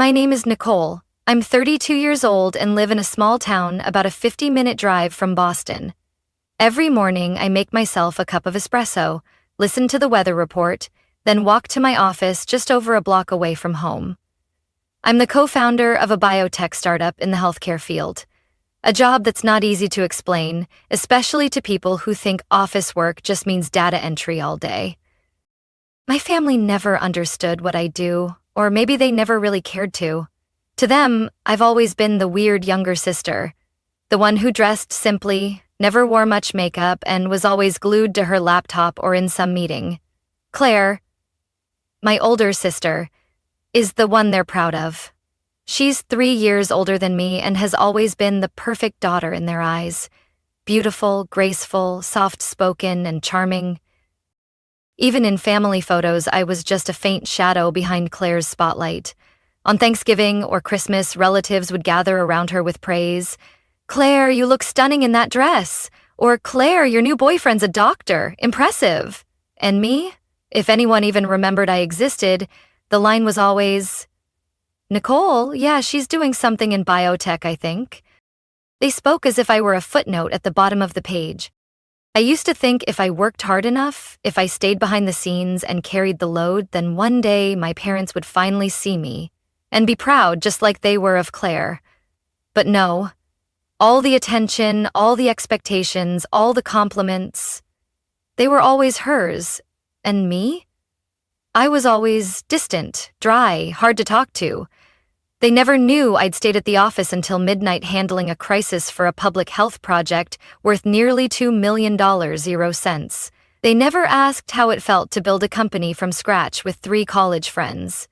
My name is Nicole. I'm 32 years old and live in a small town about a 50-minute drive from Boston. Every morning, I make myself a cup of espresso, listen to the weather report, then walk to my office just over a block away from home. I'm the co-founder of a biotech startup in the healthcare field. A job that's not easy to explain, especially to people who think office work just means data entry all day. My family never understood what I do, or maybe they never really cared to. To them, I've always been the weird younger sister, the one who dressed simply, never wore much makeup, and was always glued to her laptop or in some meeting. Claire, my older sister, is the one they're proud of. She's 3 years older than me and has always been the perfect daughter in their eyes. Beautiful, graceful, soft-spoken, and charming. Even in family photos, I was just a faint shadow behind Claire's spotlight. On Thanksgiving or Christmas, relatives would gather around her with praise. "Claire, you look stunning in that dress." Or, "Claire, your new boyfriend's a doctor. Impressive." And me? If anyone even remembered I existed, the line was always, "Nicole, yeah, she's doing something in biotech, I think." They spoke as if I were a footnote at the bottom of the page. I used to think if I worked hard enough, if I stayed behind the scenes and carried the load, then one day my parents would finally see me and be proud just like they were of Claire. But no, all the attention, all the expectations, all the compliments, they were always hers. And me? I was always distant, dry, hard to talk to. They never knew I'd stayed at the office until midnight handling a crisis for a public health project worth nearly $2 million, 0 cents. They never asked how it felt to build a company from scratch with 3 college friends.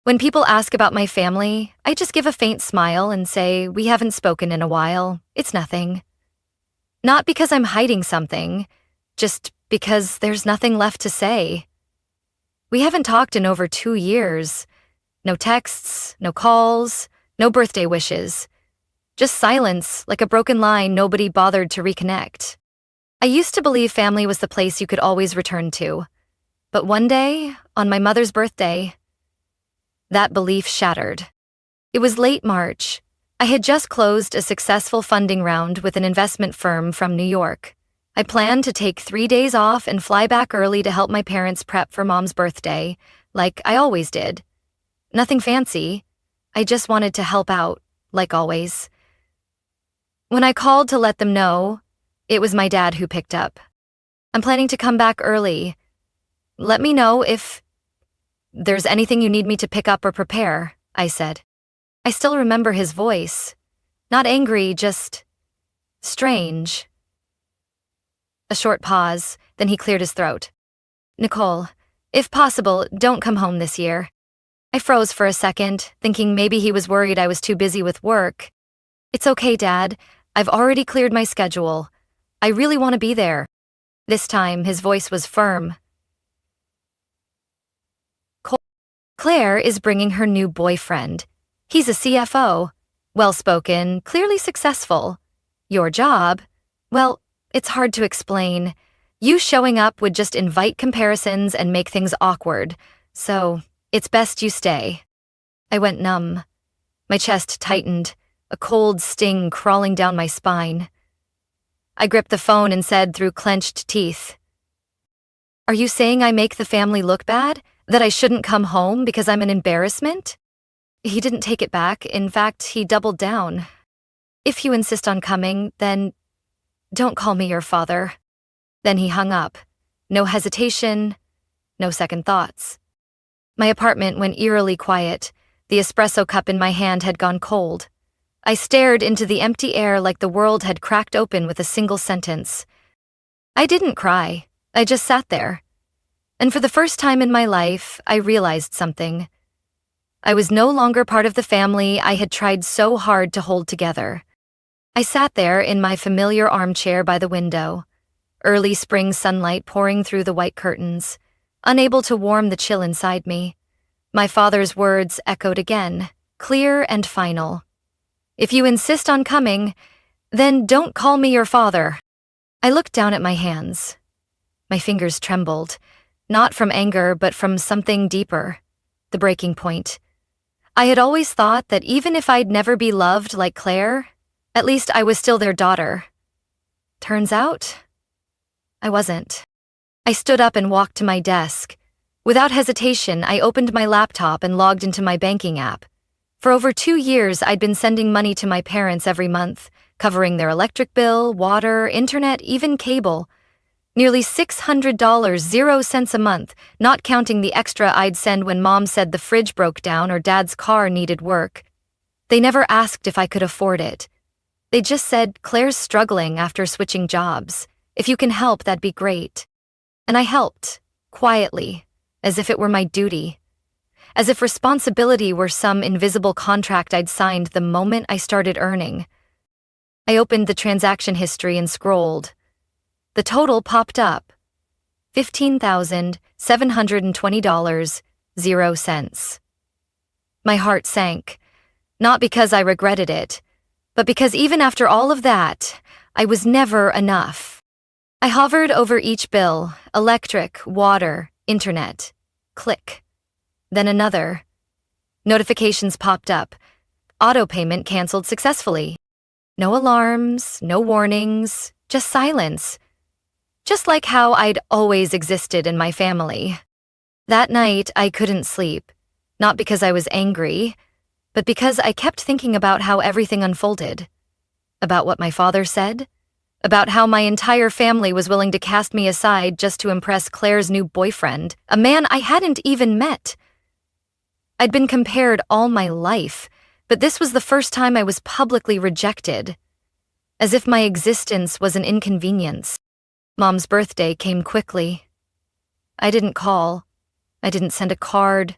When people ask about my family, I just give a faint smile and say, "We haven't spoken in a while. It's nothing." Not because I'm hiding something, just because there's nothing left to say. We haven't talked in over 2 years. No texts, no calls, no birthday wishes. Just silence, like a broken line nobody bothered to reconnect. I used to believe family was the place you could always return to. But one day, on my mother's birthday, that belief shattered. It was late March. I had just closed a successful funding round with an investment firm from New York. I planned to take 3 days off and fly back early to help my parents prep for Mom's birthday, like I always did. Nothing fancy. I just wanted to help out, like always. When I called to let them know, it was my dad who picked up. "I'm planning to come back early. Let me know if there's anything you need me to pick up or prepare," I said. I still remember his voice. Not angry, just strange. A short pause, then he cleared his throat. "Nicole, if possible, don't come home this year." I froze for a second, thinking maybe he was worried I was too busy with work. "It's okay, Dad. I've already cleared my schedule. I really want to be there." This time, his voice was firm. "Claire is bringing her new boyfriend. He's a CFO. Well-spoken, clearly successful. Your job? Well, it's hard to explain. You showing up would just invite comparisons and make things awkward. So, it's best you stay." I went numb. My chest tightened, a cold sting crawling down my spine. I gripped the phone and said through clenched teeth, "Are you saying I make the family look bad? That I shouldn't come home because I'm an embarrassment?" He didn't take it back. In fact, he doubled down. "If you insist on coming, then don't call me your father." Then he hung up. No hesitation, no second thoughts. My apartment went eerily quiet. The espresso cup in my hand had gone cold. I stared into the empty air like the world had cracked open with a single sentence. I didn't cry. I just sat there. And for the first time in my life, I realized something. I was no longer part of the family I had tried so hard to hold together. I sat there in my familiar armchair by the window, early spring sunlight pouring through the white curtains, unable to warm the chill inside me. My father's words echoed again, clear and final. "If you insist on coming, then don't call me your father." I looked down at my hands. My fingers trembled, not from anger but from something deeper, the breaking point. I had always thought that even if I'd never be loved like Claire, at least I was still their daughter. Turns out, I wasn't. I stood up and walked to my desk. Without hesitation, I opened my laptop and logged into my banking app. For over 2 years, I'd been sending money to my parents every month, covering their electric bill, water, internet, even cable. Nearly $600, 0 cents a month, not counting the extra I'd send when Mom said the fridge broke down or Dad's car needed work. They never asked if I could afford it. They just said, "Claire's struggling after switching jobs. If you can help, that'd be great." And I helped, quietly, as if it were my duty. As if responsibility were some invisible contract I'd signed the moment I started earning. I opened the transaction history and scrolled. The total popped up. $15,720, 0 cents. My heart sank, not because I regretted it, but because even after all of that, I was never enough. I hovered over each bill: electric, water, internet. Click. Then another. Notifications popped up. Auto payment canceled successfully. No alarms, no warnings, just silence. Just like how I'd always existed in my family. That night, I couldn't sleep, not because I was angry, but because I kept thinking about how everything unfolded. About what my father said. About how my entire family was willing to cast me aside just to impress Claire's new boyfriend, a man I hadn't even met. I'd been compared all my life, but this was the first time I was publicly rejected. As if my existence was an inconvenience. Mom's birthday came quickly. I didn't call. I didn't send a card.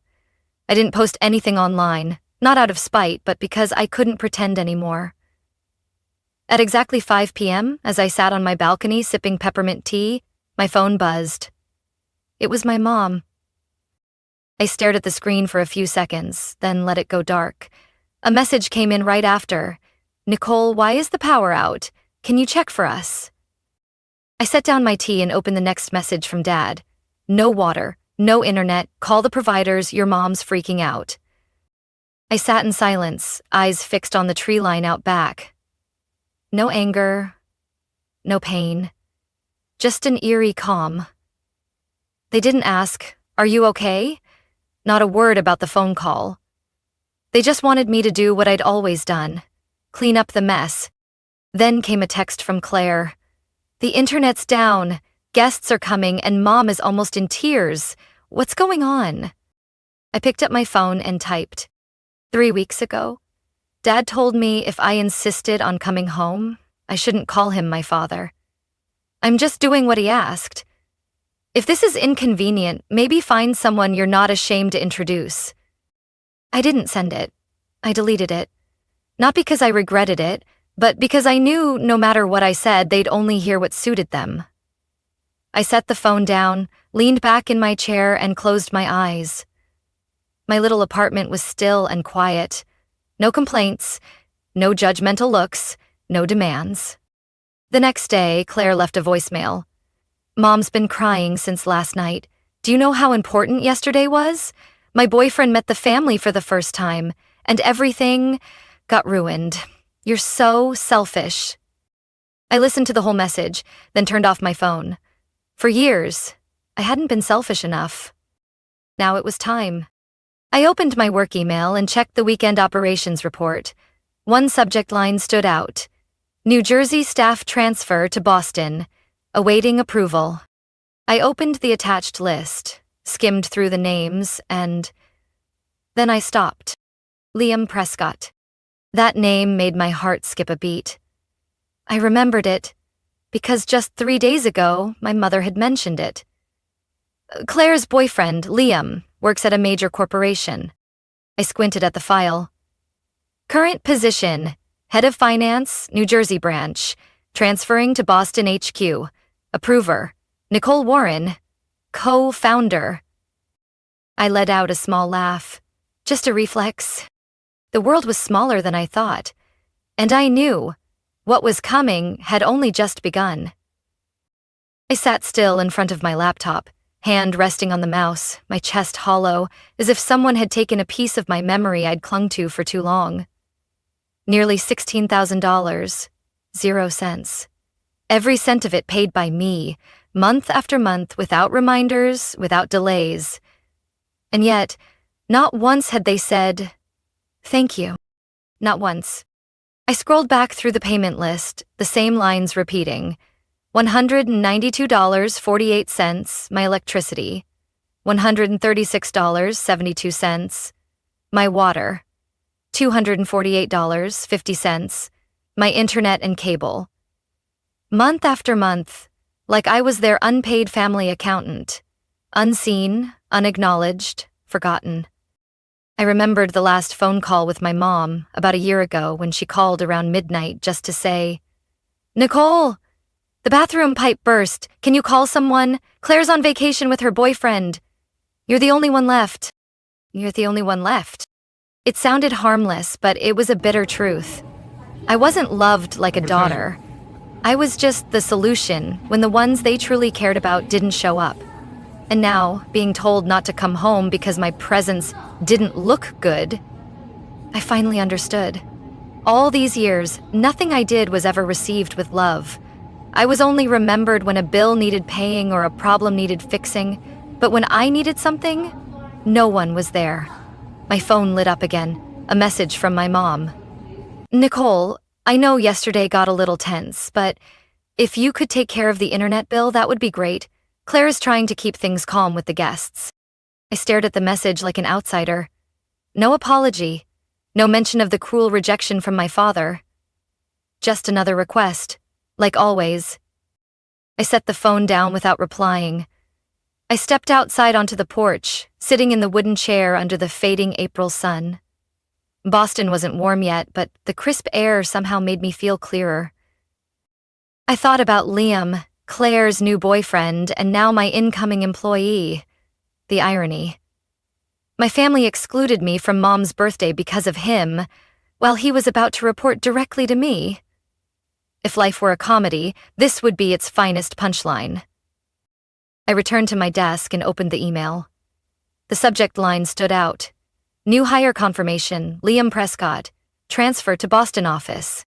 I didn't post anything online, not out of spite, but because I couldn't pretend anymore. At exactly 5 p.m., as I sat on my balcony sipping peppermint tea, my phone buzzed. It was my mom. I stared at the screen for a few seconds, then let it go dark. A message came in right after. "Nicole, why is the power out? Can you check for us?" I set down my tea and opened the next message from Dad. "No water, no internet, call the providers, your mom's freaking out." I sat in silence, eyes fixed on the tree line out back. No anger, no pain, just an eerie calm. They didn't ask, "Are you okay?" Not a word about the phone call. They just wanted me to do what I'd always done, clean up the mess. Then came a text from Claire. "The internet's down, guests are coming, and Mom is almost in tears. What's going on?" I picked up my phone and typed. 3 weeks ago, Dad told me if I insisted on coming home, I shouldn't call him my father. I'm just doing what he asked. If this is inconvenient, maybe find someone you're not ashamed to introduce. I didn't send it. I deleted it. Not because I regretted it, but because I knew no matter what I said, they'd only hear what suited them. I set the phone down, leaned back in my chair, and closed my eyes. My little apartment was still and quiet. No complaints, no judgmental looks, no demands. The next day, Claire left a voicemail. "Mom's been crying since last night. Do you know how important yesterday was? My boyfriend met the family for the first time, and everything got ruined. You're so selfish." I listened to the whole message, then turned off my phone. For years, I hadn't been selfish enough. Now it was time. I opened my work email and checked the weekend operations report. One subject line stood out. "New Jersey staff transfer to Boston. Awaiting approval." I opened the attached list, skimmed through the names, and then I stopped. Liam Prescott. That name made my heart skip a beat. I remembered it, because just 3 days ago, my mother had mentioned it. Claire's boyfriend, Liam, works at a major corporation. I squinted at the file. Current position, Head of Finance, New Jersey branch, transferring to Boston HQ. Approver, Nicole Warren, co-founder. I let out a small laugh. Just a reflex. The world was smaller than I thought, and I knew what was coming had only just begun. I sat still in front of my laptop, hand resting on the mouse, my chest hollow, as if someone had taken a piece of my memory I'd clung to for too long. Nearly $16,000, 0 cents. Every cent of it paid by me, month after month, without reminders, without delays. And yet, not once had they said, "Thank you." Not once. I scrolled back through the payment list, the same lines repeating. $192.48, my electricity. $136.72, my water. $248.50, my internet and cable. Month after month, like I was their unpaid family accountant. Unseen, unacknowledged, forgotten. I remembered the last phone call with my mom about a year ago when she called around midnight just to say, "Nicole, the bathroom pipe burst. Can you call someone? Claire's on vacation with her boyfriend. You're the only one left." You're the only one left. It sounded harmless, but it was a bitter truth. I wasn't loved like a daughter. I was just the solution when the ones they truly cared about didn't show up. And now, being told not to come home because my presence didn't look good, I finally understood. All these years, nothing I did was ever received with love. I was only remembered when a bill needed paying or a problem needed fixing, but when I needed something, no one was there. My phone lit up again, a message from my mom. "Nicole, I know yesterday got a little tense, but if you could take care of the internet bill, that would be great. Claire is trying to keep things calm with the guests." I stared at the message like an outsider. No apology, no mention of the cruel rejection from my father. Just another request, like always. I set the phone down without replying. I stepped outside onto the porch, sitting in the wooden chair under the fading April sun. Boston wasn't warm yet, but the crisp air somehow made me feel clearer. I thought about Liam, Claire's new boyfriend, and now my incoming employee. The irony. My family excluded me from Mom's birthday because of him, while he was about to report directly to me. If life were a comedy, this would be its finest punchline. I returned to my desk and opened the email. The subject line stood out. New hire confirmation, Liam Prescott, transfer to Boston office.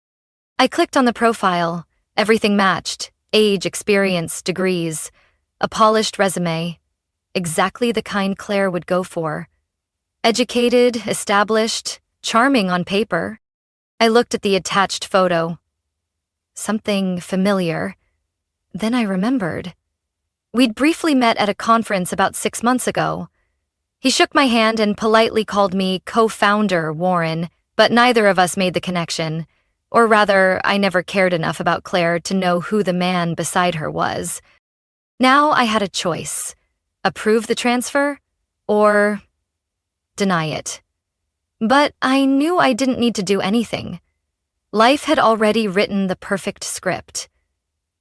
I clicked on the profile. Everything matched. Age, experience, degrees. A polished resume. Exactly the kind Claire would go for. Educated, established, charming on paper. I looked at the attached photo. Something familiar. Then I remembered. We'd briefly met at a conference about 6 months ago. He shook my hand and politely called me co-founder Warren, but neither of us made the connection. Or rather, I never cared enough about Claire to know who the man beside her was. Now I had a choice. Approve the transfer, or deny it. But I knew I didn't need to do anything. Life had already written the perfect script.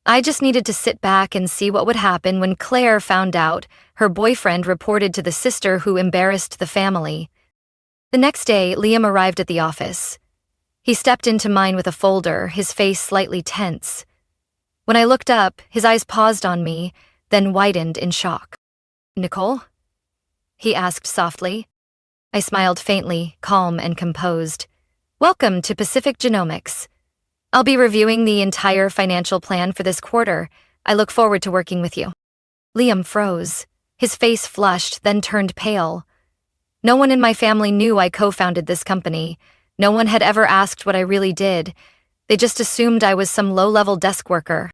I just needed to sit back and see what would happen when Claire found out her boyfriend reported to the sister who embarrassed the family. The next day, Liam arrived at the office. He stepped into mine with a folder, his face slightly tense. When I looked up, his eyes paused on me, then widened in shock. "Nicole?" he asked softly. I smiled faintly, calm and composed. "Welcome to Pacific Genomics. I'll be reviewing the entire financial plan for this quarter. I look forward to working with you." Liam froze. His face flushed, then turned pale. No one in my family knew I co-founded this company. No one had ever asked what I really did. They just assumed I was some low-level desk worker.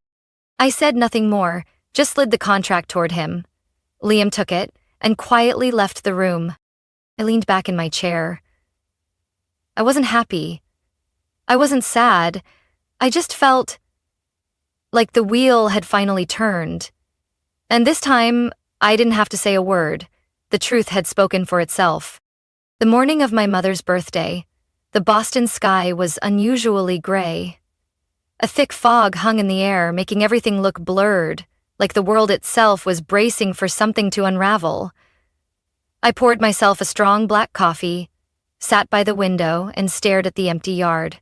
I said nothing more, just slid the contract toward him. Liam took it and quietly left the room. I leaned back in my chair. I wasn't happy. I wasn't sad. I just felt like the wheel had finally turned. And this time, I didn't have to say a word. The truth had spoken for itself. The morning of my mother's birthday, the Boston sky was unusually gray. A thick fog hung in the air, making everything look blurred, like the world itself was bracing for something to unravel. I poured myself a strong black coffee, sat by the window, and stared at the empty yard.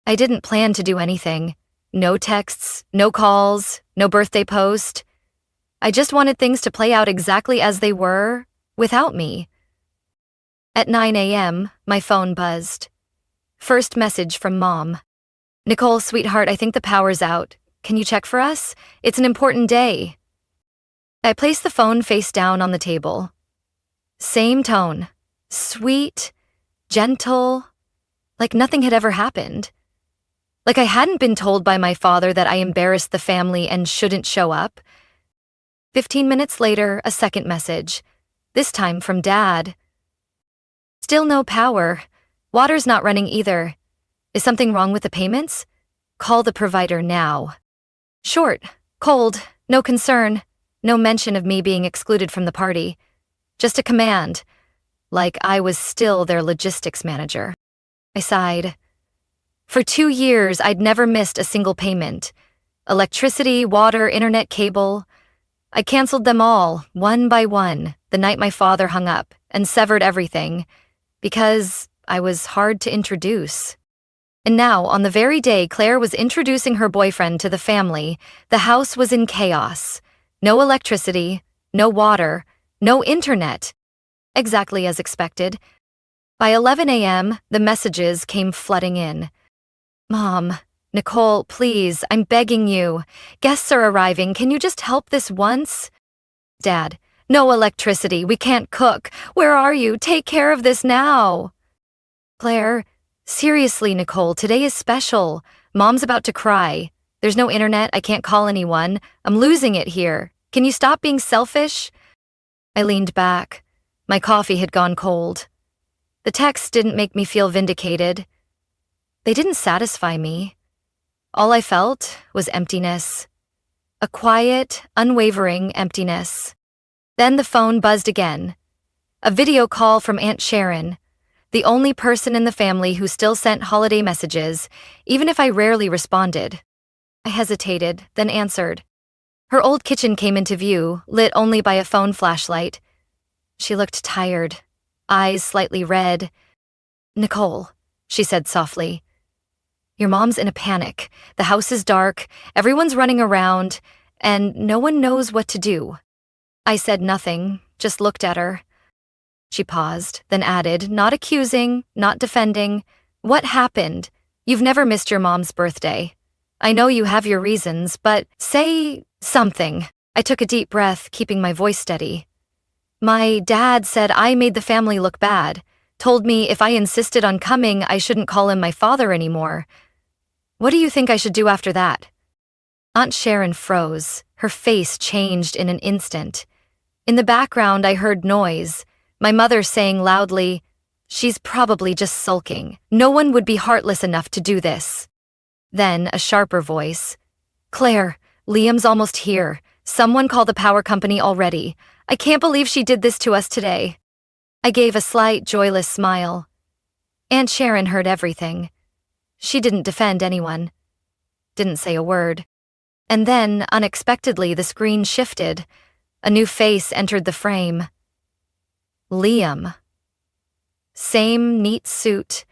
I didn't plan to do anything. No texts, no calls, no birthday post. I just wanted things to play out exactly as they were, without me. At 9 a.m., my phone buzzed. First message from Mom. Nicole, sweetheart, I think the power's out. Can you check for us? It's an important day. I placed the phone face down on the table. Same tone. Sweet, gentle, like nothing had ever happened. Like I hadn't been told by my father that I embarrassed the family and shouldn't show up. 15 minutes later, a second message. This time from Dad. Still no power. Water's not running either. Is something wrong with the payments? Call the provider now. Short, cold, no concern, no mention of me being excluded from the party. Just a command, like I was still their logistics manager. I sighed. For 2 years, I'd never missed a single payment. Electricity, water, internet, cable. I canceled them all, one by one, the night my father hung up, and severed everything, because I was hard to introduce. And now, on the very day Claire was introducing her boyfriend to the family, the house was in chaos. No electricity, no water, no internet. Exactly as expected. By 11 a.m., the messages came flooding in. Mom, Nicole, please, I'm begging you. Guests are arriving, can you just help this once? Dad, no electricity, we can't cook. Where are you? Take care of this now. Claire, seriously, Nicole, today is special. Mom's about to cry. There's no internet, I can't call anyone. I'm losing it here. Can you stop being selfish? I leaned back. My coffee had gone cold. The texts didn't make me feel vindicated. They didn't satisfy me. All I felt was emptiness. A quiet, unwavering emptiness. Then the phone buzzed again. A video call from Aunt Sharon, the only person in the family who still sent holiday messages, even if I rarely responded. I hesitated, then answered. Her old kitchen came into view, lit only by a phone flashlight. She looked tired, eyes slightly red. Nicole, she said softly. Your mom's in a panic. The house is dark, everyone's running around, and no one knows what to do. I said nothing, just looked at her. She paused, then added, not accusing, not defending. What happened? You've never missed your mom's birthday. I know you have your reasons, but say something. I took a deep breath, keeping my voice steady. My dad said I made the family look bad, told me if I insisted on coming, I shouldn't call him my father anymore. What do you think I should do after that? Aunt Sharon froze. Her face changed in an instant. In the background, I heard noise. My mother saying loudly, she's probably just sulking. No one would be heartless enough to do this. Then a sharper voice. Claire, Liam's almost here. Someone call the power company already. I can't believe she did this to us today. I gave a slight, joyless smile. Aunt Sharon heard everything. She didn't defend anyone. Didn't say a word. And then, unexpectedly, the screen shifted. A new face entered the frame. Liam. Same neat suit,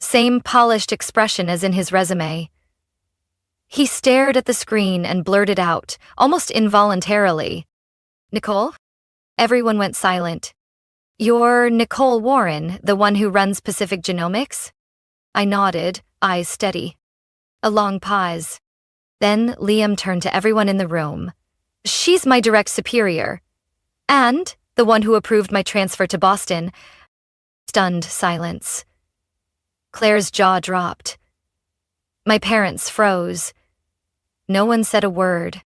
same polished expression as in his resume. He stared at the screen and blurted out, almost involuntarily, Nicole? Everyone went silent. You're Nicole Warren, the one who runs Pacific Genomics? I nodded, eyes steady. A long pause. Then Liam turned to everyone in the room. She's my direct superior. And the one who approved my transfer to Boston. Stunned silence. Claire's jaw dropped. My parents froze. No one said a word.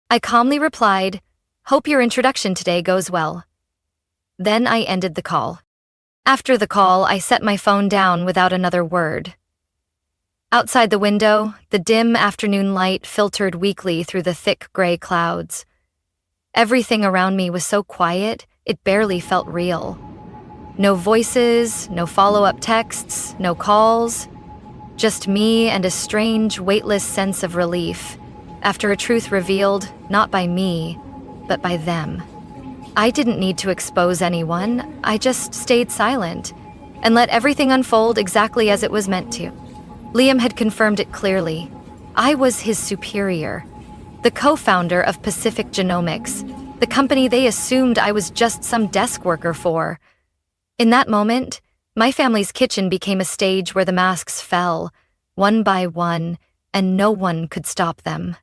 I calmly replied, hope your introduction today goes well. Then I ended the call. After the call, I set my phone down without another word. Outside the window, the dim afternoon light filtered weakly through the thick gray clouds. Everything around me was so quiet, it barely felt real. No voices, no follow-up texts, no calls. Just me and a strange, weightless sense of relief, after a truth revealed, not by me, but by them. I didn't need to expose anyone, I just stayed silent, and let everything unfold exactly as it was meant to. Liam had confirmed it clearly. I was his superior. the co-founder of Pacific Genomics, the company they assumed I was just some desk worker for. In that moment, my family's kitchen became a stage where the masks fell, one by one, and no one could stop them.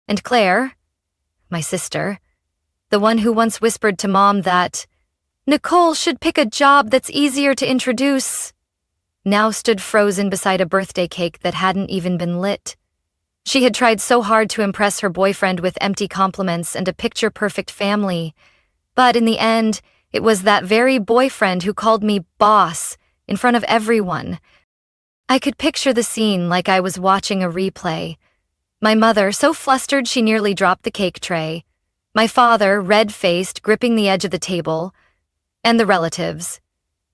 And Claire, my sister, the one who once whispered to Mom that Nicole should pick a job that's easier to introduce, now stood frozen beside a birthday cake that hadn't even been lit. She had tried so hard to impress her boyfriend with empty compliments and a picture-perfect family, but in the end, it was that very boyfriend who called me boss in front of everyone. I could picture the scene like I was watching a replay. My mother, so flustered she nearly dropped the cake tray. My father, red-faced, gripping the edge of the table. And the relatives,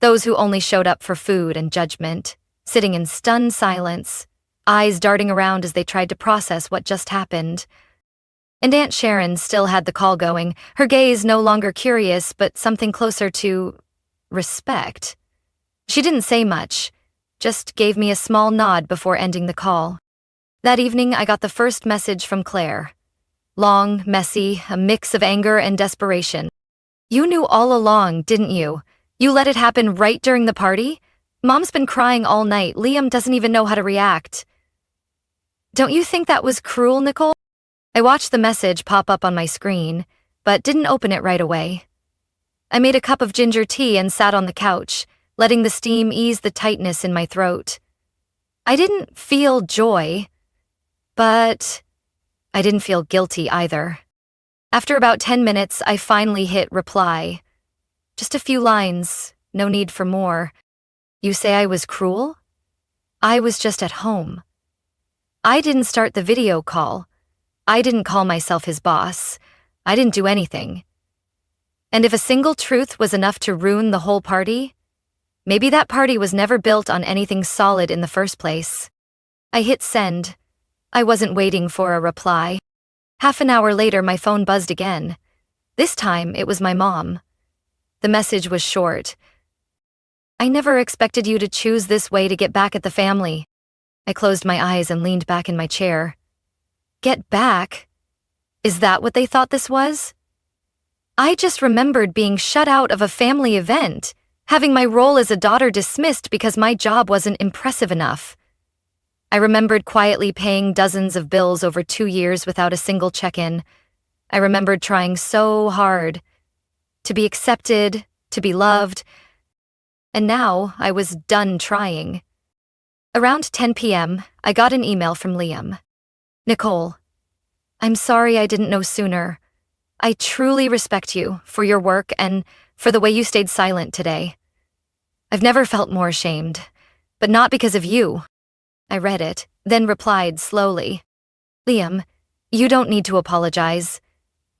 those who only showed up for food and judgment, sitting in stunned silence, eyes darting around as they tried to process what just happened. And Aunt Sharon still had the call going, her gaze no longer curious, but something closer to respect. She didn't say much, just gave me a small nod before ending the call. That evening, I got the first message from Claire. Long, messy, a mix of anger and desperation. You knew all along, didn't you? You let it happen right during the party? Mom's been crying all night. Liam doesn't even know how to react. Don't you think that was cruel, Nicole? I watched the message pop up on my screen, but didn't open it right away. I made a cup of ginger tea and sat on the couch, letting the steam ease the tightness in my throat. I didn't feel joy, but I didn't feel guilty either. After about 10 minutes, I finally hit reply. Just a few lines, no need for more. You say I was cruel? I was just at home. I didn't start the video call. I didn't call myself his boss. I didn't do anything. And if a single truth was enough to ruin the whole party, maybe that party was never built on anything solid in the first place. I hit send. I wasn't waiting for a reply. Half an hour later, my phone buzzed again. This time, it was my mom. The message was short. I never expected you to choose this way to get back at the family. I closed my eyes and leaned back in my chair. Get back? Is that what they thought this was? I just remembered being shut out of a family event, having my role as a daughter dismissed because my job wasn't impressive enough. I remembered quietly paying dozens of bills over 2 years without a single check-in. I remembered trying so hard to be accepted, to be loved, and now I was done trying. Around 10 p.m., I got an email from Liam. Nicole, I'm sorry I didn't know sooner. I truly respect you for your work and for the way you stayed silent today. I've never felt more ashamed, but not because of you. I read it, then replied slowly. Liam, you don't need to apologize.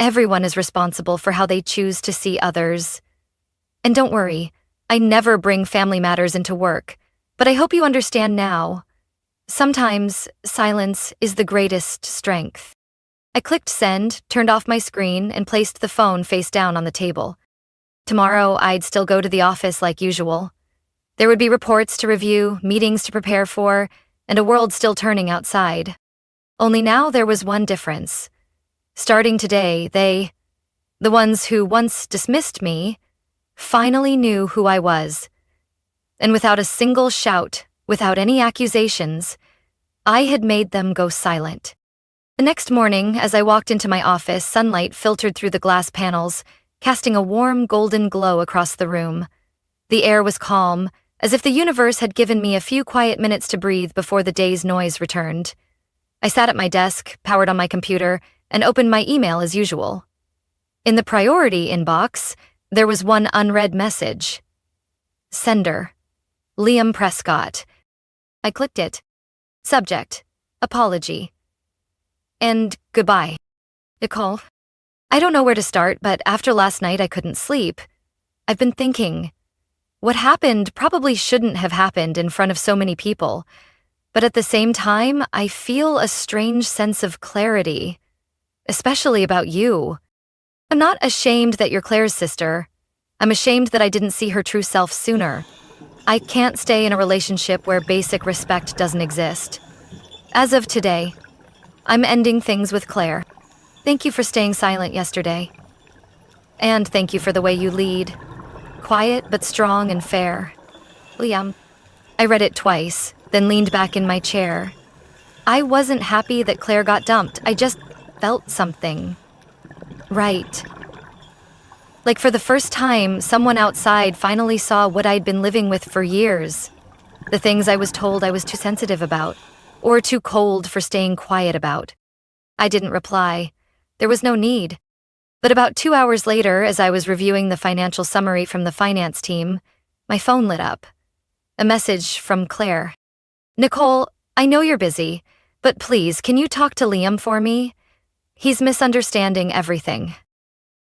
Everyone is responsible for how they choose to see others. And don't worry, I never bring family matters into work, but I hope you understand now. Sometimes silence is the greatest strength. I clicked send, turned off my screen, and placed the phone face down on the table. Tomorrow, I'd still go to the office like usual. There would be reports to review, meetings to prepare for, and a world still turning outside. Only now there was one difference. Starting today, the ones who once dismissed me, finally knew who I was. And without a single shout, without any accusations, I had made them go silent. The next morning, as I walked into my office, sunlight filtered through the glass panels, casting a warm golden glow across the room. The air was calm, as if the universe had given me a few quiet minutes to breathe before the day's noise returned. I sat at my desk, powered on my computer, and opened my email as usual. In the priority inbox, there was one unread message. Sender, Liam Prescott. I clicked it. Subject, apology. And goodbye. Nicole, I don't know where to start, but after last night I couldn't sleep. I've been thinking. What happened probably shouldn't have happened in front of so many people, but at the same time, I feel a strange sense of clarity, especially about you. I'm not ashamed that you're Claire's sister. I'm ashamed that I didn't see her true self sooner. I can't stay in a relationship where basic respect doesn't exist. As of today, I'm ending things with Claire. Thank you for staying silent yesterday. And thank you for the way you lead. Quiet but strong and fair. Liam. I read it twice, then leaned back in my chair. I wasn't happy that Claire got dumped. I just felt something. Right. Like for the first time, someone outside finally saw what I'd been living with for years. The things I was told I was too sensitive about, or too cold for staying quiet about. I didn't reply. There was no need. But about 2 hours later, as I was reviewing the financial summary from the finance team, my phone lit up. A message from Claire. Nicole, I know you're busy, but please, can you talk to Liam for me? He's misunderstanding everything.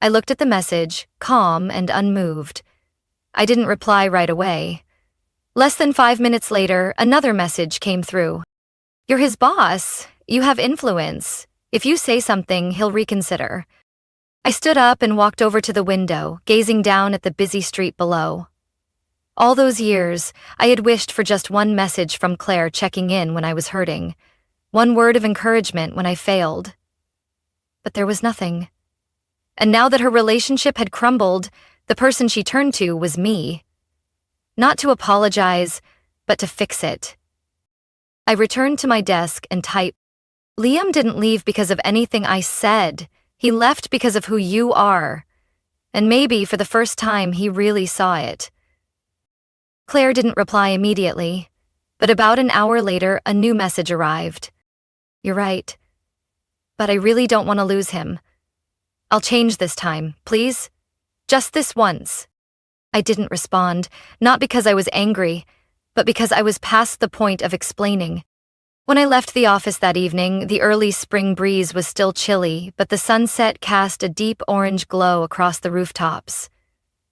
I looked at the message, calm and unmoved. I didn't reply right away. Less than 5 minutes later, another message came through. You're his boss. You have influence. If you say something, he'll reconsider. I stood up and walked over to the window, gazing down at the busy street below. All those years, I had wished for just one message from Claire checking in when I was hurting, one word of encouragement when I failed. But there was nothing. And now that her relationship had crumbled, the person she turned to was me. Not to apologize, but to fix it. I returned to my desk and typed, Liam didn't leave because of anything I said. He left because of who you are. And maybe for the first time, he really saw it. Claire didn't reply immediately, but about an hour later, a new message arrived. You're right. But I really don't want to lose him. I'll change this time, please. Just this once. I didn't respond, not because I was angry, but because I was past the point of explaining. When I left the office that evening, the early spring breeze was still chilly, but the sunset cast a deep orange glow across the rooftops.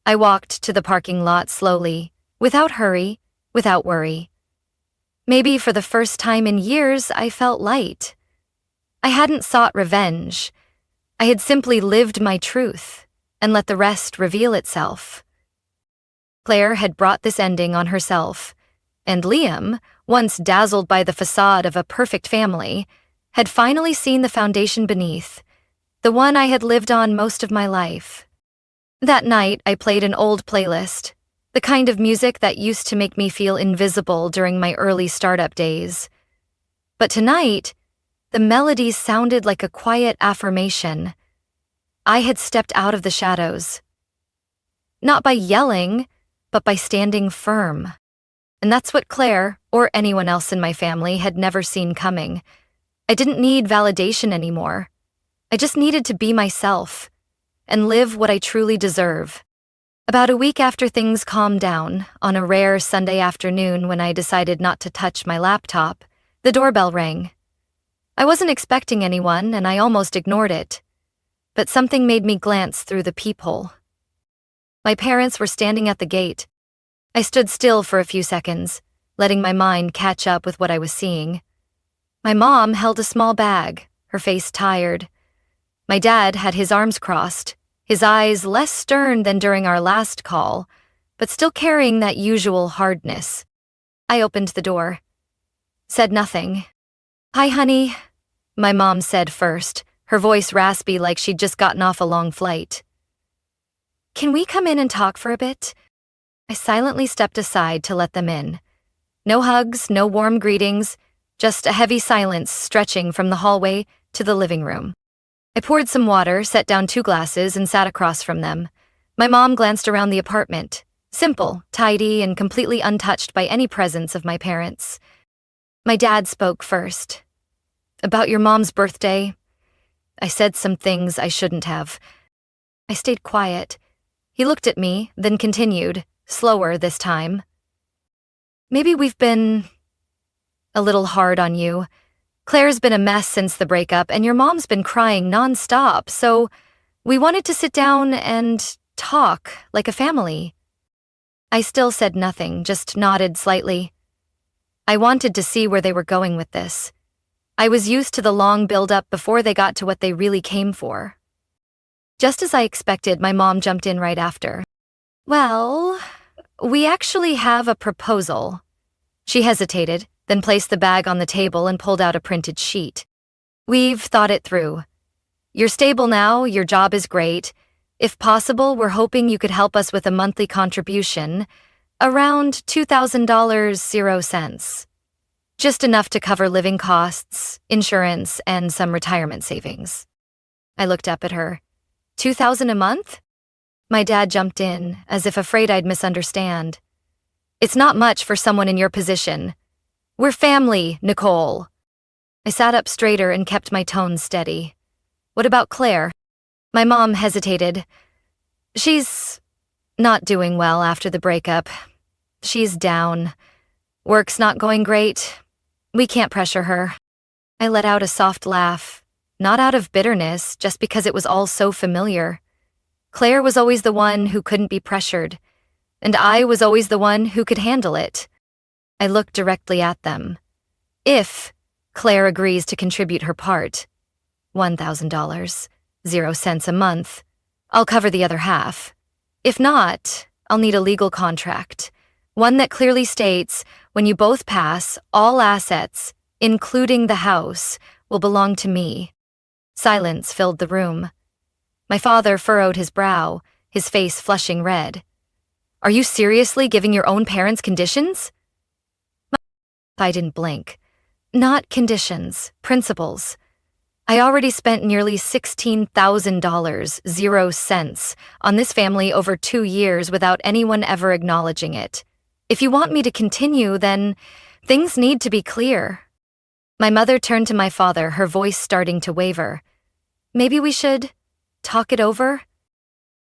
I walked to the parking lot slowly, without hurry, without worry. Maybe for the first time in years, I felt light. I hadn't sought revenge. I had simply lived my truth and let the rest reveal itself. Claire had brought this ending on herself, and Liam, once dazzled by the facade of a perfect family, had finally seen the foundation beneath, the one I had lived on most of my life. That night, I played an old playlist, the kind of music that used to make me feel invisible during my early startup days. But tonight, the melodies sounded like a quiet affirmation. I had stepped out of the shadows. Not by yelling, but by standing firm. And that's what Claire, or anyone else in my family, had never seen coming. I didn't need validation anymore. I just needed to be myself and live what I truly deserve. About a week after things calmed down, on a rare Sunday afternoon when I decided not to touch my laptop, the doorbell rang. I wasn't expecting anyone, and I almost ignored it. But something made me glance through the peephole. My parents were standing at the gate. I stood still for a few seconds, letting my mind catch up with what I was seeing. My mom held a small bag, her face tired. My dad had his arms crossed, his eyes less stern than during our last call, but still carrying that usual hardness. I opened the door. Said nothing. Hi, honey, my mom said first, her voice raspy like she'd just gotten off a long flight. Can we come in and talk for a bit? I silently stepped aside to let them in. No hugs, no warm greetings, just a heavy silence stretching from the hallway to the living room. I poured some water, set down 2 glasses, and sat across from them. My mom glanced around the apartment, simple, tidy, and completely untouched by any presence of my parents. My dad spoke first. About your mom's birthday, I said some things I shouldn't have. I stayed quiet. He looked at me, then continued, slower this time. Maybe we've been a little hard on you. Claire's been a mess since the breakup, and your mom's been crying nonstop, so we wanted to sit down and talk like a family. I still said nothing, just nodded slightly. I wanted to see where they were going with this. I was used to the long build-up before they got to what they really came for. Just as I expected, my mom jumped in right after. Well, we actually have a proposal. She hesitated, then placed the bag on the table and pulled out a printed sheet. We've thought it through. You're stable now, your job is great. If possible, we're hoping you could help us with a monthly contribution, around $2,000.00. Just enough to cover living costs, insurance, and some retirement savings. I looked up at her. $2,000 a month? My dad jumped in, as if afraid I'd misunderstand. It's not much for someone in your position. We're family, Nicole. I sat up straighter and kept my tone steady. What about Claire? My mom hesitated. She's not doing well after the breakup. She's down. Work's not going great. We can't pressure her. I let out a soft laugh, not out of bitterness, just because it was all so familiar. Claire was always the one who couldn't be pressured, and I was always the one who could handle it. I looked directly at them. If Claire agrees to contribute her part, $1,000.00 a month, I'll cover the other half. If not, I'll need a legal contract, one that clearly states when you both pass, all assets, including the house, will belong to me. Silence filled the room. My father furrowed his brow, his face flushing red. Are you seriously giving your own parents conditions? I didn't blink. Not conditions, principles. I already spent nearly $16,000.00 on this family over 2 years without anyone ever acknowledging it. If you want me to continue, then things need to be clear. My mother turned to my father, her voice starting to waver. Maybe we should talk it over?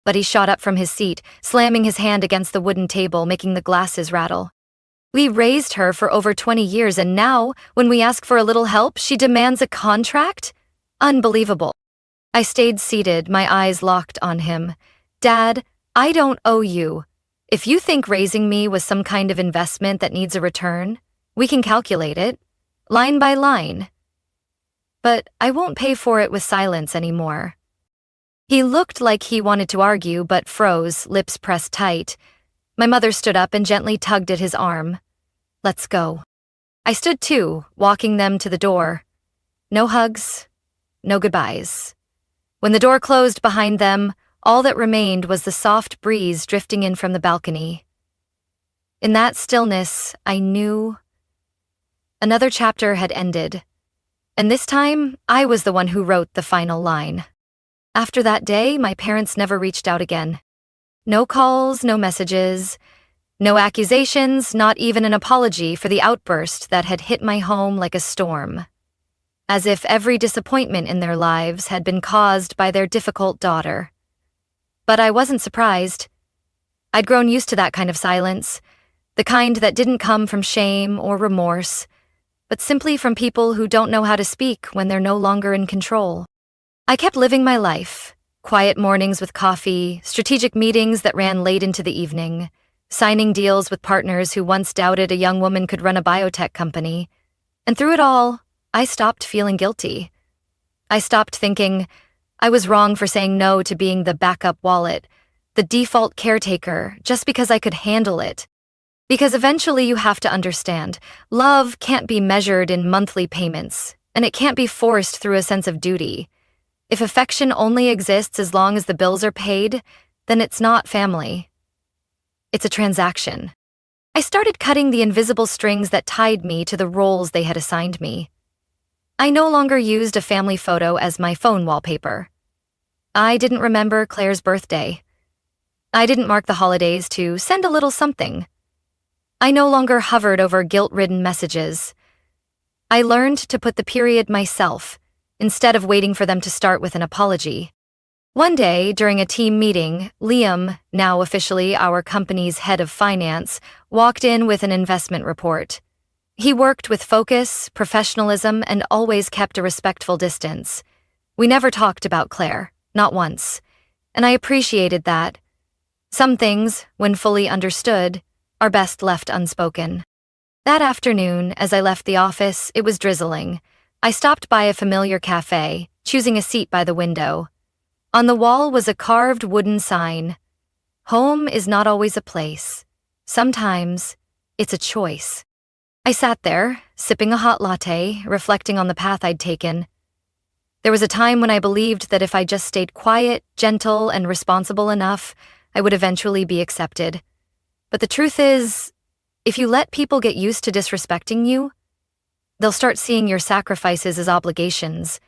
But he shot up from his seat, slamming his hand against the wooden table, making the glasses rattle. We raised her for over 20 years, and now, when we ask for a little help, she demands a contract? Unbelievable. I stayed seated, my eyes locked on him. Dad, I don't owe you. If you think raising me was some kind of investment that needs a return, we can calculate it, line by line. But I won't pay for it with silence anymore. He looked like he wanted to argue, but froze, lips pressed tight. My mother stood up and gently tugged at his arm. Let's go. I stood too, walking them to the door. No hugs, no goodbyes. When the door closed behind them, all that remained was the soft breeze drifting in from the balcony. In that stillness, I knew another chapter had ended, and this time I was the one who wrote the final line. After that day, my parents never reached out again. No calls, no messages, no accusations, not even an apology for the outburst that had hit my home like a storm. As if every disappointment in their lives had been caused by their difficult daughter. But I wasn't surprised. I'd grown used to that kind of silence, the kind that didn't come from shame or remorse, but simply from people who don't know how to speak when they're no longer in control. I kept living my life, quiet mornings with coffee, strategic meetings that ran late into the evening, signing deals with partners who once doubted a young woman could run a biotech company. And through it all, I stopped feeling guilty. I stopped thinking I was wrong for saying no to being the backup wallet, the default caretaker, just because I could handle it. Because eventually you have to understand, love can't be measured in monthly payments, and it can't be forced through a sense of duty. If affection only exists as long as the bills are paid, then it's not family. It's a transaction. I started cutting the invisible strings that tied me to the roles they had assigned me. I no longer used a family photo as my phone wallpaper. I didn't remember Claire's birthday. I didn't mark the holidays to send a little something. I no longer hovered over guilt-ridden messages. I learned to put the period myself, instead of waiting for them to start with an apology. One day, during a team meeting, Liam, now officially our company's head of finance, walked in with an investment report. He worked with focus, professionalism, and always kept a respectful distance. We never talked about Claire, not once, and I appreciated that. Some things, when fully understood, are best left unspoken. That afternoon, as I left the office, it was drizzling. I stopped by a familiar cafe, choosing a seat by the window. On the wall was a carved wooden sign. Home is not always a place. Sometimes, it's a choice. I sat there, sipping a hot latte, reflecting on the path I'd taken. There was a time when I believed that if I just stayed quiet, gentle, and responsible enough, I would eventually be accepted. But the truth is, if you let people get used to disrespecting you, they'll start seeing your sacrifices as obligations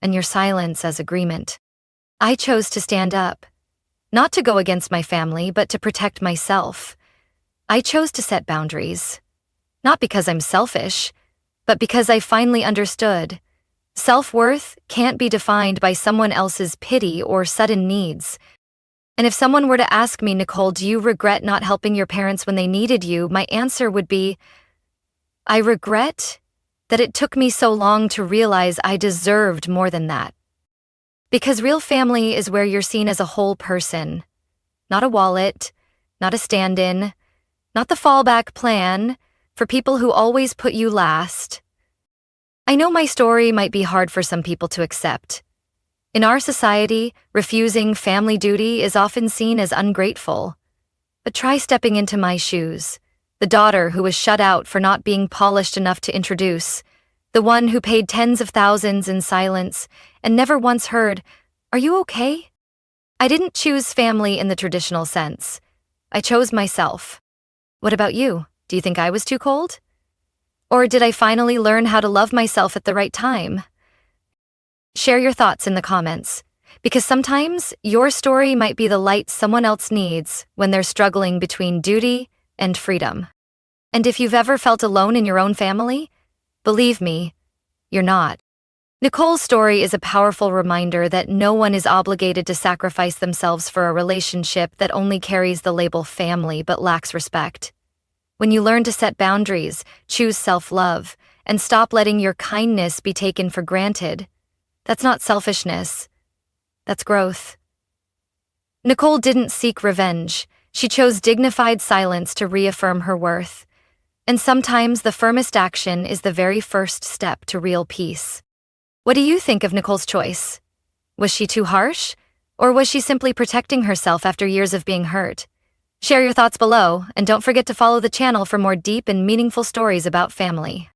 and your silence as agreement. I chose to stand up, not to go against my family, but to protect myself. I chose to set boundaries, not because I'm selfish, but because I finally understood. Self-worth can't be defined by someone else's pity or sudden needs. And if someone were to ask me, Nicole, do you regret not helping your parents when they needed you? My answer would be, I regret that it took me so long to realize I deserved more than that. Because real family is where you're seen as a whole person, not a wallet, not a stand-in, not the fallback plan for people who always put you last. I know my story might be hard for some people to accept. In our society, refusing family duty is often seen as ungrateful. But try stepping into my shoes. The daughter who was shut out for not being polished enough to introduce. The one who paid tens of thousands in silence and never once heard, "Are you okay?" I didn't choose family in the traditional sense. I chose myself. What about you? Do you think I was too cold? Or did I finally learn how to love myself at the right time? Share your thoughts in the comments, because sometimes your story might be the light someone else needs when they're struggling between duty and freedom. And if you've ever felt alone in your own family, believe me, you're not. Nicole's story is a powerful reminder that no one is obligated to sacrifice themselves for a relationship that only carries the label family but lacks respect. When you learn to set boundaries, choose self-love, and stop letting your kindness be taken for granted, that's not selfishness. That's growth. Nicole didn't seek revenge. She chose dignified silence to reaffirm her worth. And sometimes the firmest action is the very first step to real peace. What do you think of Nicole's choice? Was she too harsh? Or was she simply protecting herself after years of being hurt? Share your thoughts below, and don't forget to follow the channel for more deep and meaningful stories about family.